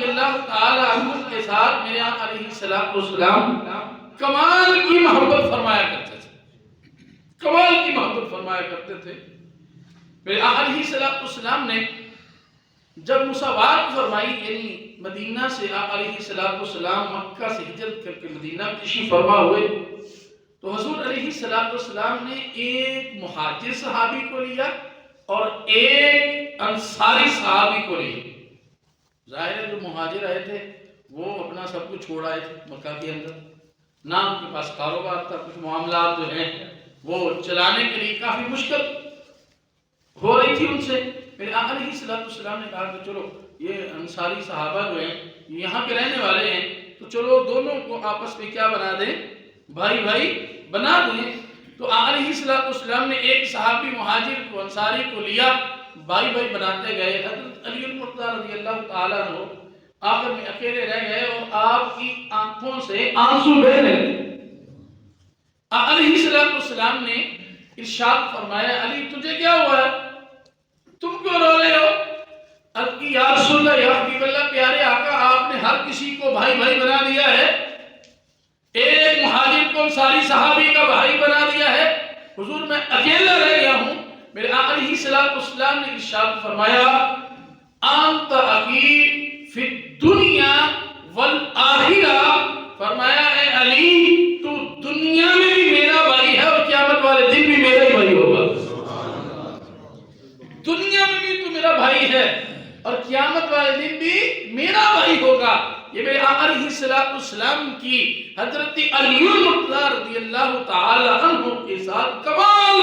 رضی اللہ تعالی عنہ کے ساتھ میرے آقا علیہ السلام کمال کی محبت فرمایا کرتے تھے، کمال کی محبت فرمایا کرتے تھے۔ میرے آقا علیہ السلام نے جب مساوات فرمائی، یعنی مدینہ سے آقا علیہ السلام مکہ سے ہجرت کر کے مدینہ تشریف فرما ہوئے، تو حضور علیہ السلام نے ایک مہاجر صحابی کو لیا اور ایک انصاری صحابی کو لیا۔ ظاہر ہے جو مہاجر آئے تھے وہ اپنا سب کچھ چھوڑ آئے تھے مکہ کے اندر، نہ ان کے پاس کاروبار تھا، کچھ معاملات جو ہیں وہ چلانے کے لیے کافی مشکل ہو رہی تھی ان سے۔ میرے آقا علیہ السلام نے کہا کہ چلو یہ انصاری صحابہ جو ہیں یہاں کے رہنے والے ہیں، تو چلو دونوں کو آپس میں کیا بنا دیں، بھائی بھائی بنا دیں۔ تو آقا علیہ السلام نے ایک صحابی مہاجر کو انصاری کو لیا، بھائی بھائی بناتے گئے۔ حضرت علی المرتضیٰ رضی اللہ تعالیٰ عنہ آخر میں اکیلے رہ گئے اور آپ کی آنکھوں سے آنسو بہہ رہے تھے۔ آقا علیہ السلام نے ارشاد فرمایا، علی تجھے کیا ہوا ہے، تم کیوں رو رہے ہو؟ عرض کی یا رسول اللہ، یا حبیب اللہ، پیارے آقا آپ نے ہر کسی کو بھائی بھائی بنا دیا ہے، ایک مہاجر کو انصاری صحابی کا بھائی بنا دیا ہے، حضور میں اکیلا رہ گیا ہوں۔ میرے آقا علیہ السلام نے ارشاد فرمایا، انت اخی فی الدنیا والآخرہ، فرمایا اے علی تو دنیا میں بھی میرا بھائی ہے اور قیامت والے دن بھی میرا ہی بھائی ہوگا۔ دنیا میں بھی تو میرا بھائی ہے اور قیامت والے دن بھی میرا بھائی ہوگا۔ یہ میرے آقا علیہ السلام کی حضرت علی المرتضیٰ رضی اللہ تعالی عنہ کے ساتھ کمال